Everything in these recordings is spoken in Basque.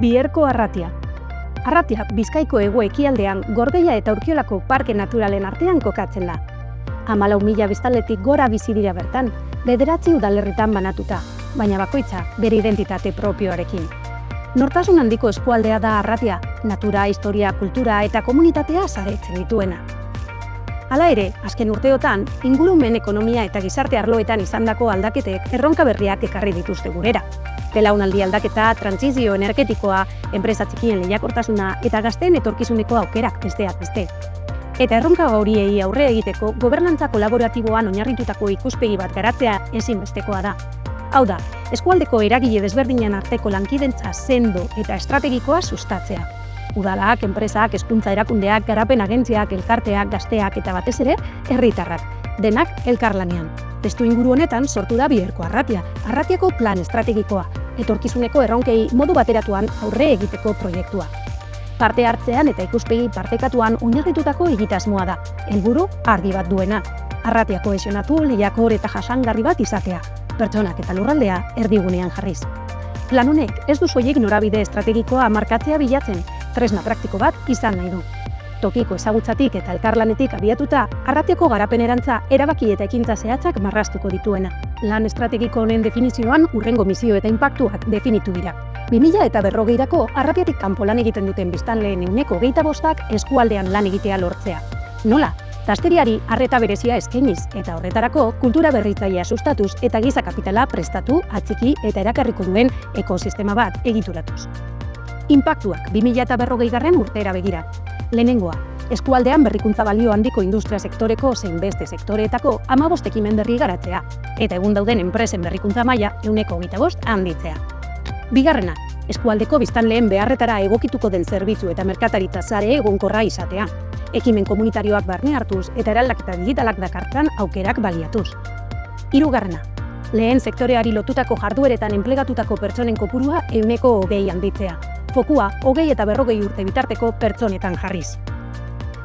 Bierko Arratia. Arratia Bizkaiko hego-ekialdean Gorbeia eta Urkiolako parke naturalen artean kokatzen da. 14.000 biztanletik gora bizi dira bertan, 9 udalerritan banatuta, baina bakoitza bere identitate propioarekin. Nortasun handiko eskualdea da Arratia, natura, historia, kultura eta komunitatea saretzen dituena. Hala ere, azken urteotan, ingurumen ekonomia eta gizarte arloetan izandako aldaketek erronka berriak ekarri dituzte gurera. Belaunaldi aldaketa, trantsizio energetikoa, enpresa txikien lehiakortasuna eta gazteen etorkizuneko aukerak besteak beste. Eta erronka horiei aurre egiteko gobernantza kolaboratiboan oinarritutako ikuspegi bat garatzea ezinbestekoa da. Hau da, eskualdeko eragile desberdinen arteko lankidetza sendo eta estrategikoa sustatzea. Udalak, enpresak, hezkuntza erakundeak, garapen agentziak, elkarteak, gazteak eta batez ere, herritarrak, denak elkarlanean. Testuinguru honetan sortu da Bierko Arratia, Arratiako plan estrategikoa, etorkizuneko erronkei modu bateratuan aurre egiteko proiektua. Parte hartzean eta ikuspegi partekatuan oinarritutako egitasmoa da, helburu argi bat duena. Arratia kohesionatu, lehiakor eta jasangarri bat izatea, pertsonak eta lurraldea erdigunean jarriz. Plan honek ez du soilik norabide estrategikoa markatzea bilatzen, tresna praktiko bat izan nahi du. Tokiko ezagutzatik eta elkarlanetik abiatuta, Arratiako garapenerantza erabaki eta ekintza zehatzak marraztuko dituena. Lan estrategiko honen definizioan hurrengo misio eta inpaktuak definitu dira. 2040erako Arratiatik kanpo lan egiten duten biztanleen 25%ak eskualdean lan egitea lortzea. Nola? Gazteriari arreta berezia eskainiz eta horretarako kultura berritzailea sustatuz eta giza kapitala prestatu, atxiki eta erakarriko duen ekosistema bat egituratuz. Inpaktuak 2040 urtera begira. Lehenengoa, eskualdean berrikuntza balio handiko industria sektoreko zein beste sektoreetako 15 ekimen berri garatzea, eta egun dauden enpresen berrikuntza maila 25% handitzea. Bigarrena, eskualdeko biztanleen beharretara egokituko den zerbitzu eta merkataritza sare egonkorra izatea. Ekimen komunitarioak barne hartuz eta eraldaketa digitalak dakartzan aukerak baliatuz. Hirugarrena, lehen sektoreari lotutako jardueretan enplegatutako pertsonen kopurua 20% handitzea. Fokua 20 eta 40 urte bitarteko pertsonetan jarriz.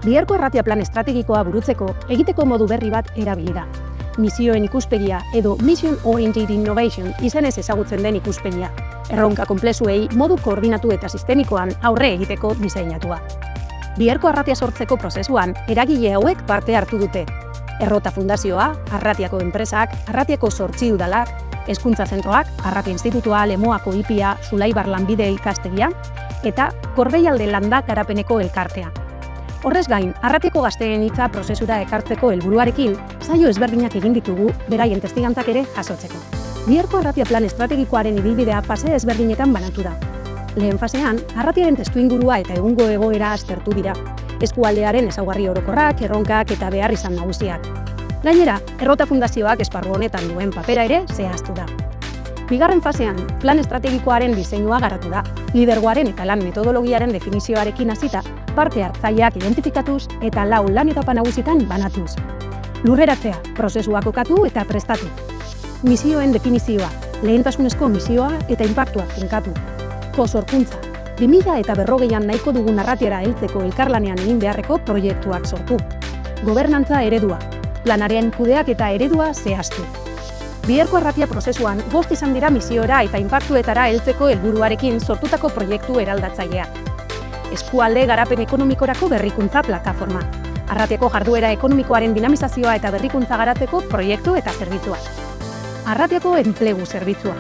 Bierko Arratia plan estrategikoa burutzeko egiteko modu berri bat erabili da. Misioen ikuspegia edo Mission Oriented Innovation izenez ezagutzen den ikuspegia. Erronka konplexuei modu koordinatu eta sistemikoan aurre egiteko diseinatua. Bierko Arratia sortzeko prozesuan eragile hauek parte hartu dute. Errota Fundazioa, Arratiako enpresak, Arratiako 8 udalak, Hezkuntza zentroak, Arratia Institutua, Lemoako IPIA, Zulaibar lanbide ikastegia eta Gorbeialde landa garapeneko elkartea. Horrez gain, Arratiako gazteen hitza prozesura ekartzeko helburuarekin, saio ezberdinak egin ditugu beraien testigantzak ere jasotzeko. Bierko Arratia plan estrategikoaren ibilbidea fase ezberdinetan banatu da. Lehen fasean, Arratiaren testuingurua eta egungo egoera aztertu dira. Eskualdearen ezaugarri orokorrak, erronkak eta beharrizan nagusiak. Gainera, Errota Fundazioak esparru honetan duen papera ere zehaztu da. Bigarren fasean, plan estrategikoaren diseinua garatu da, lidergoaren eta lan metodologiaren definizioarekin hasita, parte hartzaileak identifikatuz eta 4 lan etapa nagusitan banatuz. Lurreratzea, prozesua kokatu eta prestatu. Misioen definizioa, lehentasunezko misioa eta inpaktuak finkatu. Sorkuntza, 2040an nahiko dugun Arratiara heltzeko elkarlanean egin beharreko proiektuak sortu. Gobernantza eredua, planaren kudeak eta eredua zehaztu. Bierko Arratia prozesuan 5 izan dira misiora eta inpaktuetara heltzeko helburuarekin sortutako proiektu eraldatzailea. Eskualde garapen ekonomikorako berrikuntza plataforma. Arratiako jarduera ekonomikoaren dinamizazioa eta berrikuntza garatzeko proiektu eta zerbitzua. Arratiako enplegu zerbitzua.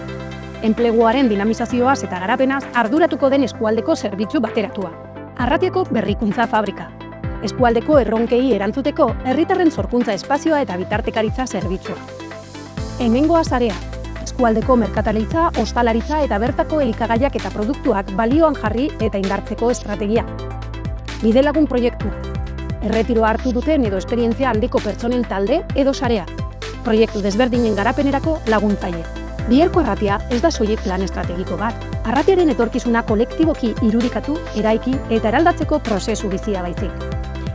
Enpleguaren dinamizazioaz eta garapenaz arduratuko den eskualdeko zerbitzu bateratua. Arratiako berrikuntza fabrika. Eskualdeko erronkei erantzuteko herritarren sorkuntza espazioa eta bitartekaritza zerbitzua. Hemengoa sarea. Eskualdeko merkataritza, ostalaritza eta bertako elikagaiak eta produktuak balioan jarri eta indartzeko estrategia. Bidelagun proiektua. Erretiroa hartu duten edo esperientzia handiko pertsonen talde edo sarea. Proiektu desberdinen garapenerako laguntzaile. Bierko Arratia ez da soilik plan estrategiko bat. Arratiaren etorkizuna kolektiboki irudikatu, eraiki eta eraldatzeko prozesu bizia baizik.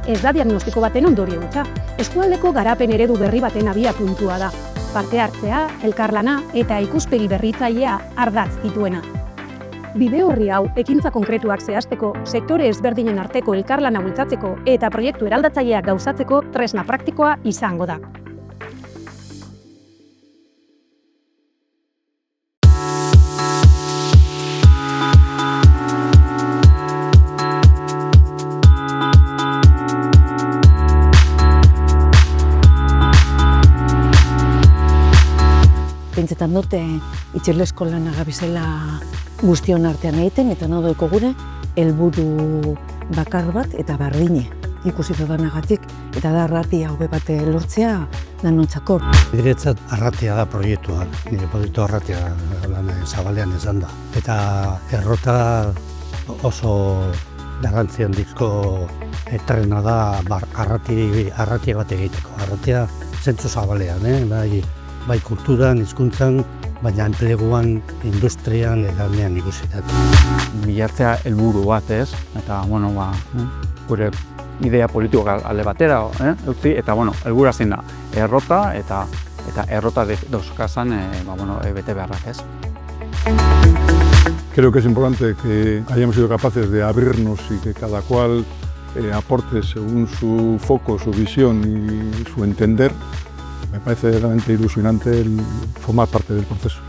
Ez da diagnostiko baten ondorio hutsa, eskualdeko garapen eredu berri baten abiapuntua da. Parte hartzea, elkarlana eta ikuspegi berritzailea ardatz dituena. Bide horri hau ekintza konkretuak zehazteko, sektore ezberdinen arteko elkarlana bultzatzeko eta proiektu eraldatzaileak gauzatzeko tresna praktikoa izango da. pentsetan dute itxirlesko lana gabizela guztion artean egiten, eta nadoeko gure helburu bakar bat eta berdine ikusi dudanagatik, eta da arratia hobe bat lortzea danontzako. Niretzat arratia da proiektua, nire proiektu arratia lan zabalean izan da. Eta errota oso garrantzi handiko etrena da arratia bat egiteko. Arratia zentzu zabalean, bai kulturan, hizkuntzan, baina enpleguan, industrian, edanean ikusitat. Bilatzea helburu bat, ez? Eta, gure idea politikoak alde batera utzi, eta, helburua zein da, errota eta errota dauzkazan bete beharrak, ez? Creo que es importante que hayamos sido capaces de abrirnos y que cada cual aporte según su foco, su visión y su entender. Me parece realmente ilusionante el formar parte del proceso.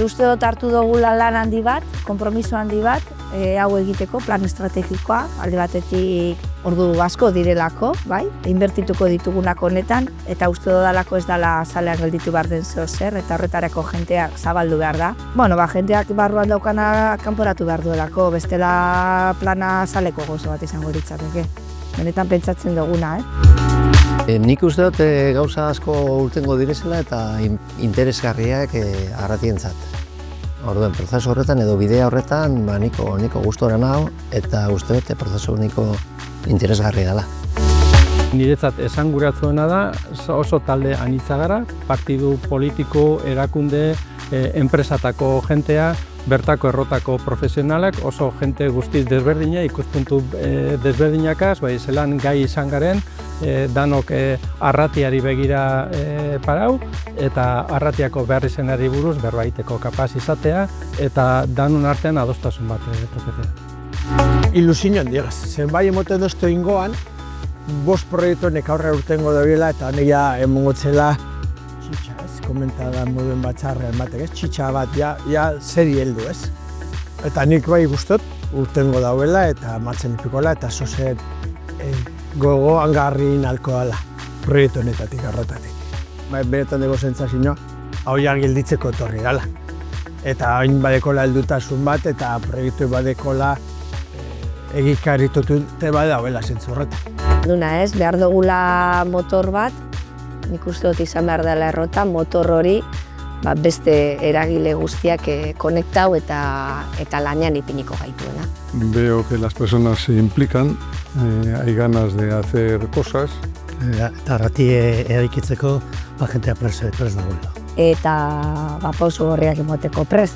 Uste dut hartu dugula lan handi bat, konpromiso handi bat, hau egiteko plan estrategikoa, alde batetik ordu asko direlako, bai, inbertituko ditugunak honetan, eta uste dudalako ez dela zalean gelditu behar den zer, eta horretarako jenteak zabaldu behar da. Jenteak barruan daukana kanporatu behar duelako, bestela plana zaleko gozo bat izango litzateke. Benetan pentsatzen duguna, Nik uste dut gauza asko urtengo direzela eta interesgarriak arratientzat. Orduen, prozesu horretan edo bidea horretan niko gustora nago eta uste dut prozesu niko interesgarria dela. Niretzat esanguratsuena da oso talde anitza gara, partidu politiko, erakunde, enpresatako jentea, bertako errotako profesionalak, oso jente guztiz desberdina, ikuspuntu desberdinakaz, zelan gai izan garen, danok arratiari begira parau, eta arratiako behar izenari buruz berbaiteko kapaz izatea, eta danon artean adostasun bat toketea. Ilusio handiagaz, zenbait emoten doztu ingoan, 5 proiektu nek aurre urtengo dabiela eta negia emongotzela txitsa, komentada moduen batzarrean batek, txitsa bat, ja zeri heldu, ez? Eta nik bai gustot urtengo dauela eta martzen ipikola eta zozen gogo hangarri nalko dela proiektu honetatik, arrotatik. Benetan dugu zentzazioa, hau gelditzeko etorri dela. Eta hain badekola heldutasun bat eta proiektu badekola egikarritute bat dauela zentzu horretan. Duna ez, behar dugula motor bat, nik uste dut izan behar dela errota, motor hori beste eragile guztiak konektau eta lanean ipiniko gaituena. Veo que las personas se implican, hay ganas de hacer cosas. Eta arratie eraikitzeko jentea prest dagoela. Eta pauso horriak emoteko prest.